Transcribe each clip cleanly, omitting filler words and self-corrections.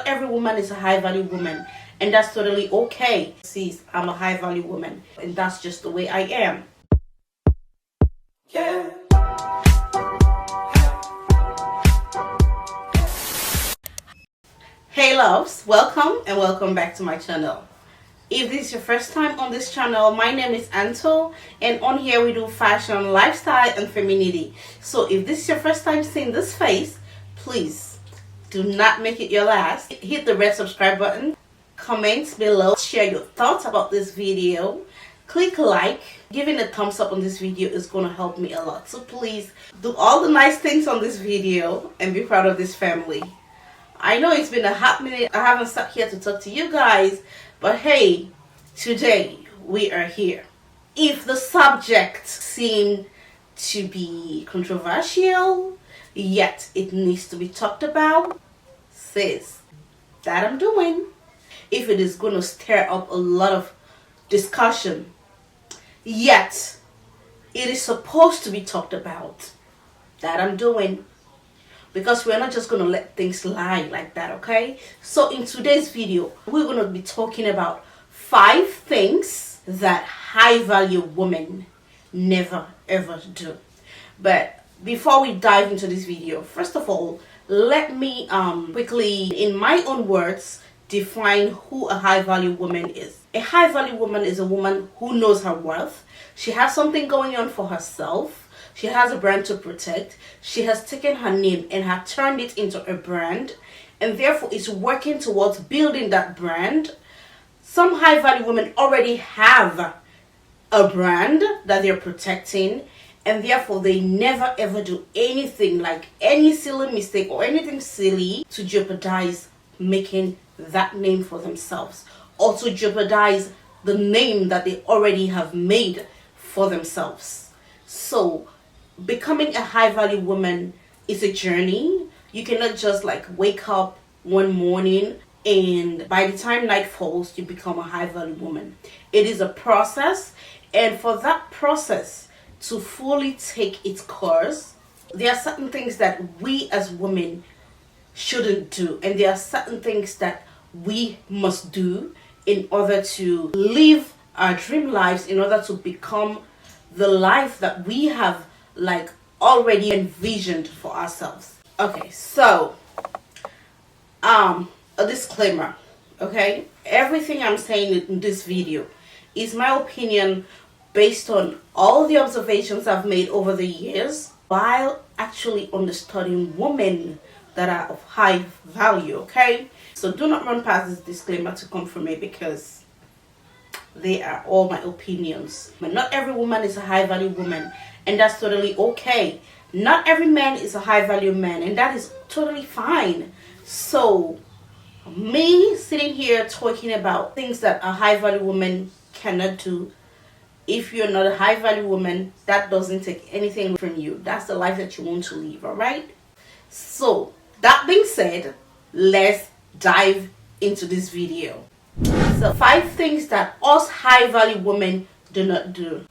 not every woman is a high value woman, and that's totally okay. See, I'm a high value woman, and that's just the way I am. Yeah. Hey loves, welcome and welcome back to my channel. If this is your first time on this channel, my name is Anto, and on here we do fashion, lifestyle and femininity. So if this is your first time seeing this face, please do not make it your last. Hit the red subscribe button, comment below, share your thoughts about this video, click like. Giving a thumbs up on this video is going to help me a lot. So please do all the nice things on this video and be proud of this family. I know it's been a hot minute. I haven't sat here to talk to you guys, but hey, today we are here. If the subject seemed to be controversial, yet it needs to be talked about, sis, that I'm doing. If it is going to stir up a lot of discussion, yet it is supposed to be talked about, that I'm doing. Because we're not just going to let things lie like that, okay? So in today's video, we're going to be talking about 5 things that high value women never ever do. But before we dive into this video, first of all, let me quickly, in my own words, define who a high value woman is. A high value woman is a woman who knows her worth. She has something going on for herself. She has a brand to protect. She has taken her name and has turned it into a brand, and therefore is working towards building that brand. Some high value women already have a brand that they're protecting, and therefore they never ever do anything, like any silly mistake or anything silly, to jeopardize making that name for themselves, or to jeopardize the name that they already have made for themselves. So becoming a high value woman is a journey. You cannot just like wake up one morning and by the time night falls you become a high value woman. It is a process, and for that process to fully take its course, there are certain things that we as women shouldn't do, and there are certain things that we must do in order to live our dream lives, in order to become the life that we have like already envisioned for ourselves. Okay, so a disclaimer, okay? Everything I'm saying in this video is my opinion based on all the observations I've made over the years while actually understudying women that are of high value, okay? So do not run past this disclaimer to come from me, because they are all my opinions. But not every woman is a high value woman, and that's totally okay. Not every man is a high value man, and that is totally fine. So me sitting here talking about things that a high value woman cannot do, if you're not a high value woman, that doesn't take anything from you. That's the life that you want to live, all right? So that being said, let's dive into this video. So 5 things that us high value women do not do.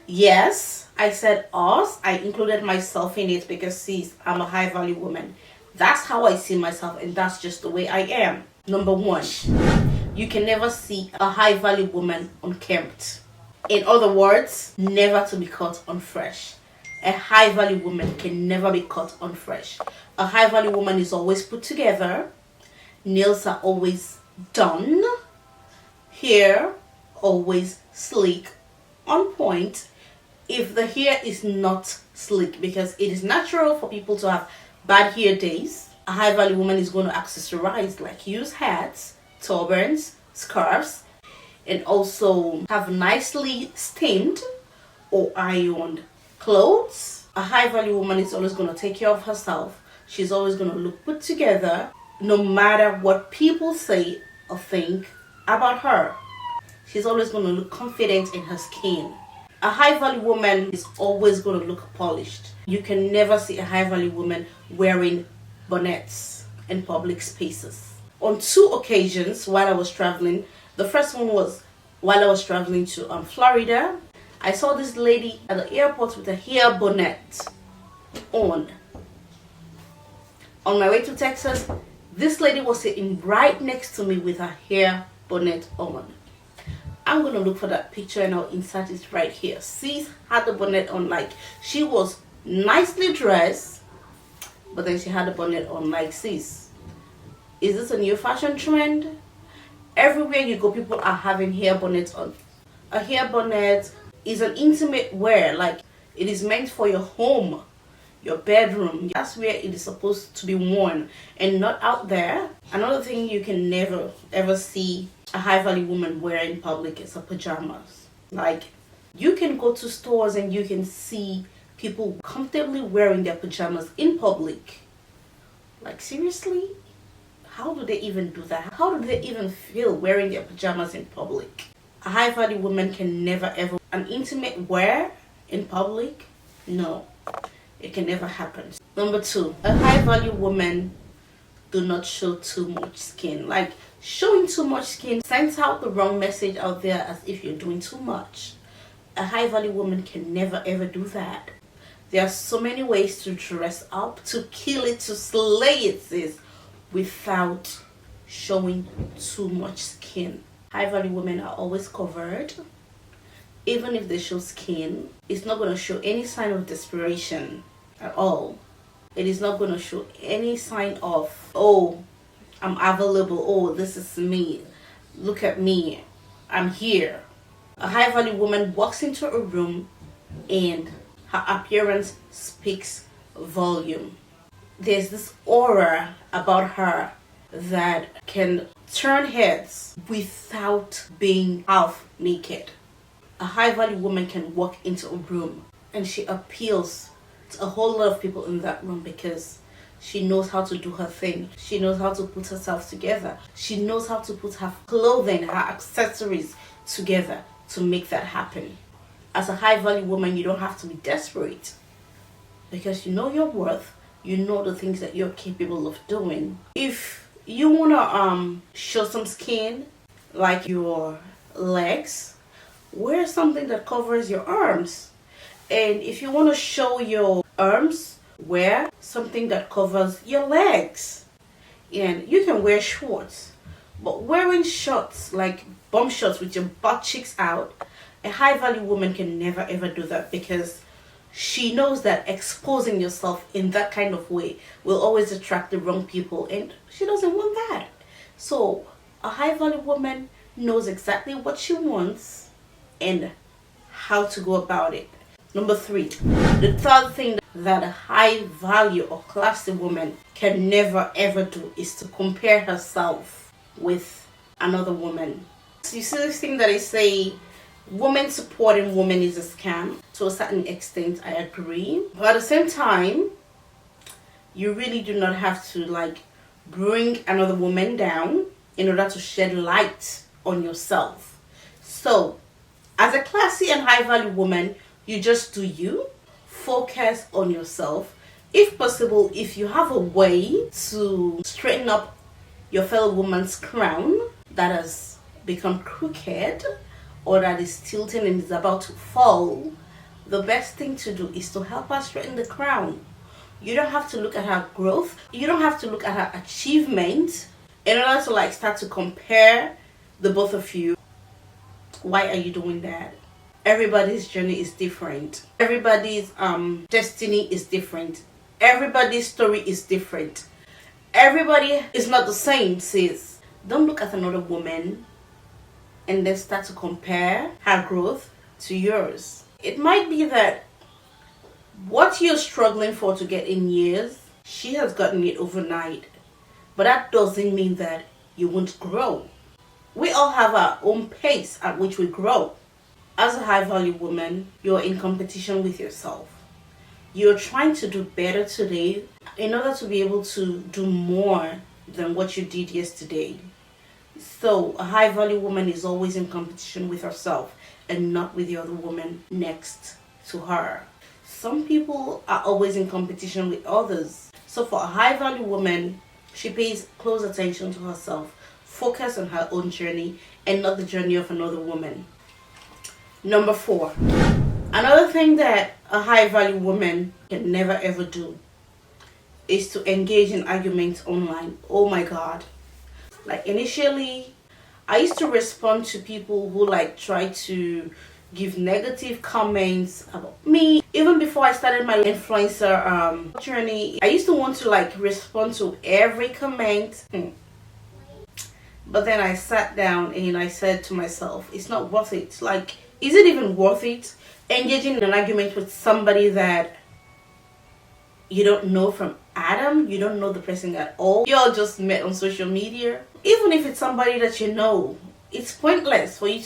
Yes, I said us. I included myself in it because, see, I'm a high value woman. That's how I see myself, and that's just the way I am. Number 1, you can never see a high value woman unkempt. In other words, never to be caught unfresh. A high value woman can never be caught unfresh. A high value woman is always put together. Nails are always done. Hair always sleek, on point. If the hair is not sleek, because it is natural for people to have bad hair days, a high value woman is going to accessorize, like use hats, turbans, scarves, and also have nicely steamed or ironed clothes. A high value woman is always going to take care of herself. She's always going to look put together, no matter what people say or think about her. She's always going to look confident in her skin. A high value woman is always going to look polished. You can never see a high value woman wearing bonnets in public spaces. On 2 occasions while I was traveling, the first one was while I was traveling to Florida. I saw this lady at the airport with a hair bonnet on. On my way to Texas, This lady was sitting right next to me with her hair bonnet on. I'm gonna look for that picture and I'll insert it right here. Sis had the bonnet on, like she was nicely dressed, but then she had the bonnet on. Like, sis, is this a new fashion trend? Everywhere you go, people are having hair bonnets on. A hair bonnet is an intimate wear, like it is meant for your home, your bedroom. That's where it is supposed to be worn and not out there. Another thing you can never ever see a high value woman wear in public is her pajamas. Like, you can go to stores and you can see people comfortably wearing their pajamas in public. Like, seriously? How do they even do that? How do they even feel wearing their pajamas in public? A high value woman can never ever an intimate wear in public. No, it can never happen. Number 2, a high value woman do not show too much skin. Like, showing too much skin sends out the wrong message out there as if you're doing too much. A high value woman can never ever do that. There are so many ways to dress up, to kill it, to slay it, sis, without showing too much skin. High value women are always covered. Even if they show skin, it's not going to show any sign of desperation at all. It is not going to show any sign of, oh, I'm available, oh, this is me, look at me, I'm here. A high value woman walks into a room and her appearance speaks volume. There's this aura about her that can turn heads without being half naked. A high value woman can walk into a room and she appeals to a whole lot of people in that room because she knows how to do her thing. She knows how to put herself together. She knows how to put her clothing, her accessories together to make that happen. As a high value woman, you don't have to be desperate because you know your worth. You know the things that you're capable of doing. If you want to show some skin, like your legs, wear something that covers your arms. And if you want to show your arms, wear something that covers your legs. And you can wear shorts, but wearing shorts, like bum shorts with your butt cheeks out, a high value woman can never ever do that because she knows that exposing yourself in that kind of way will always attract the wrong people, and she doesn't want that. So a high value woman knows exactly what she wants and how to go about it. Number 3, the third thing that a high value or classy woman can never ever do is to compare herself with another woman. So you see this thing that I say, women supporting women is a scam. To a certain extent, I agree. But at the same time, you really do not have to like bring another woman down in order to shed light on yourself. So, as a classy and high value woman, you just do you. Focus on yourself. If possible, if you have a way to straighten up your fellow woman's crown that has become crooked or that is tilting and is about to fall, the best thing to do is to help her straighten the crown. You don't have to look at her growth. You don't have to look at her achievement in order to like start to compare the both of you. Why are you doing that? Everybody's journey is different. Everybody's destiny is different. Everybody's story is different. Everybody is not the same, sis. Don't look at another woman and then start to compare her growth to yours. It might be that what you're struggling for to get in years, she has gotten it overnight. But that doesn't mean that you won't grow. We all have our own pace at which we grow. As a high value woman, you're in competition with yourself. You're trying to do better today in order to be able to do more than what you did yesterday. So a high value woman is always in competition with herself and not with the other woman next to her. Some people are always in competition with others. So for a high value woman, she pays close attention to herself, focus on her own journey and not the journey of another woman. Number 4, another thing that a high value woman can never ever do is to engage in arguments online. Oh my god. Like initially, I used to respond to people who like try to give negative comments about me. Even before I started my influencer journey, I used to want to like respond to every comment. But then I sat down and I said to myself, it's not worth it. Like, is it even worth it engaging in an argument with somebody that you don't know from Adam? You don't know the person at all. You all just met on social media. Even if it's somebody that you know, it's pointless for you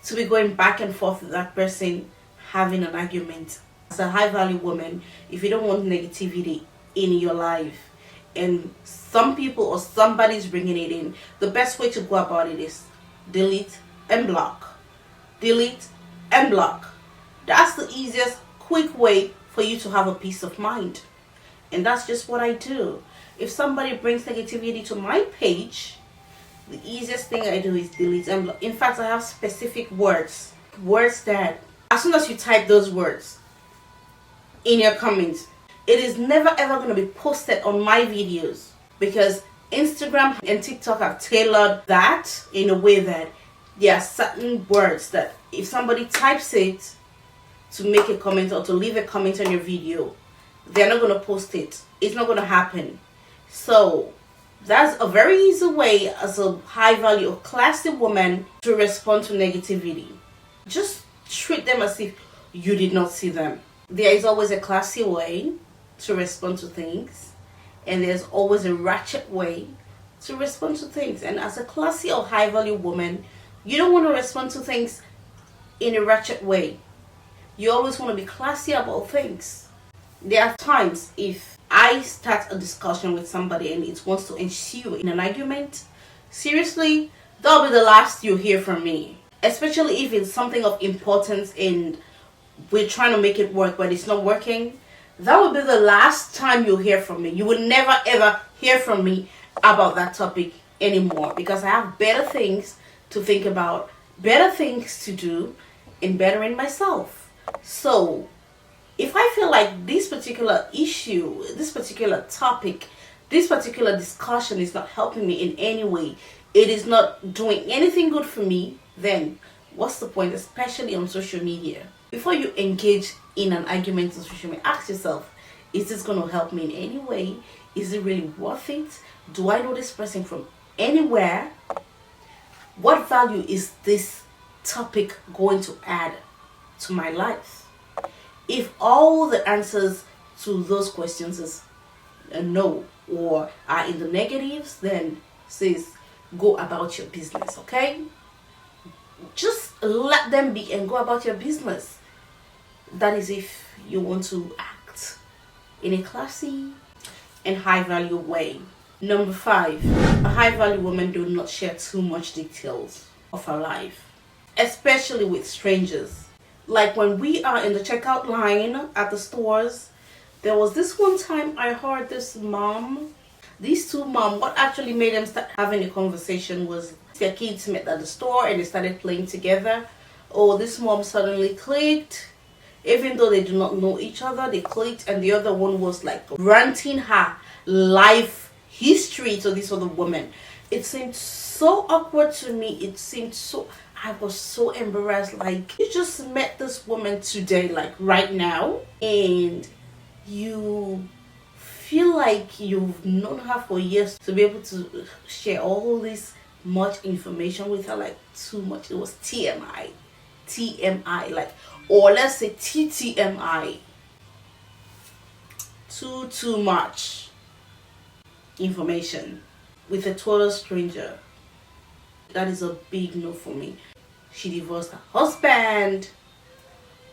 to be going back and forth with that person having an argument. As a high value woman, if you don't want negativity in your life and some people or somebody's bringing it in, the best way to go about it is delete and block. Delete and block. That's the easiest, quick way for you to have a peace of mind. And that's just what I do. If somebody brings negativity to my page, the easiest thing I do is delete and block. In fact, I have specific words that as soon as you type those words in your comments, it is never ever going to be posted on my videos, because Instagram and TikTok have tailored that in a way that there are certain words that if somebody types it to make a comment or to leave a comment on your video, they're not going to post it. It's not going to happen. So that's a very easy way as a high value or classy woman to respond to negativity. Just treat them as if you did not see them. There is always a classy way to respond to things, and there's always a ratchet way to respond to things. And as a classy or high value woman, you don't want to respond to things in a ratchet way. You always want to be classy about things. There are times if I start a discussion with somebody and it wants to ensue in an argument, seriously, that'll be the last you hear from me. Especially if it's something of importance and we're trying to make it work but it's not working. That will be the last time you'll hear from me. You will never ever hear from me about that topic anymore, because I have better things to think about, better things to do in bettering myself. So if I feel like this particular issue, this particular topic, this particular discussion is not helping me in any way, it is not doing anything good for me, then what's the point, especially on social media? Before you engage in an argument on social media, ask yourself, is this going to help me in any way? Is it really worth it? Do I know this person from anywhere? What value is this topic going to add to my life? If all the answers to those questions is a no or are in the negatives, then sis, go about your business, okay? Just let them be and go about your business. That is if you want to act in a classy and high value way. Number 5, a high value woman do not share too much details of her life, especially with strangers. Like when we are in the checkout line at the stores, there was this one time I heard these two moms, what actually made them start having a conversation was their kids met at the store and they started playing together. Oh, this mom suddenly clicked. Even though they do not know each other, they clicked, and the other one was like ranting her life history to this other woman. It seemed so awkward to me. I was so embarrassed. Like, you just met this woman today, like right now, and you feel like you've known her for years, to be able to share all this much information with her, like too much. It was TMI, like, or let's say TTMI. Too much information with a total stranger. That is a big no for me. She divorced her husband,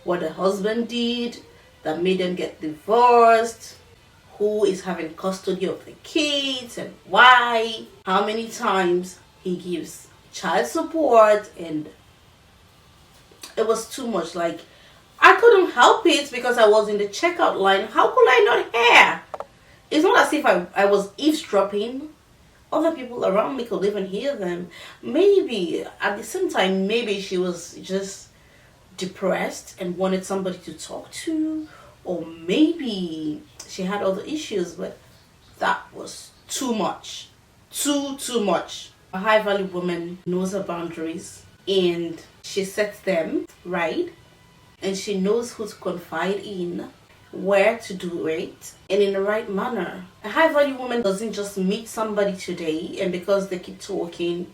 what the husband did that made them get divorced, who is having custody of the kids and why, how many times he gives child support, and it was too much. Like, I couldn't help it because I was in the checkout line. How could I not hear? It's not as if I was eavesdropping. Other people around me could even hear them. Maybe at the same time, maybe she was just depressed and wanted somebody to talk to, or maybe she had other issues, but That was too much. Too much. A high value woman knows her boundaries and she sets them right, and she knows who to confide in, where to do it, and in the right manner. A high value woman doesn't just meet somebody today and because they keep talking,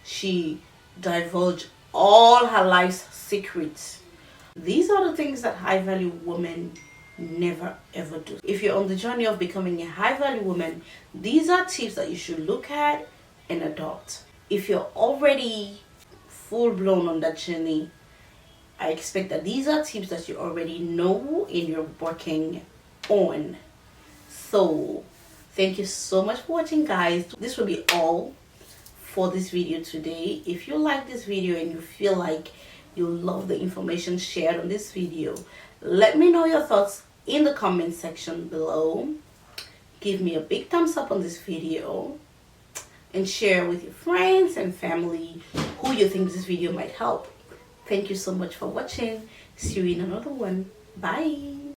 she divulge all her life's secrets. These are the things that high value women never ever do. If you're on the journey of becoming a high value woman, these are tips that you should look at and adopt. If you're already full blown on that journey, I expect that these are tips that you already know and you're working on. So thank you so much for watching, guys. This will be all for this video today. If you like this video and you feel like you love the information shared on this video, let me know your thoughts in the comment section below. Give me a big thumbs up on this video and share with your friends and family who you think this video might help. Thank you so much for watching. See you in another one. Bye.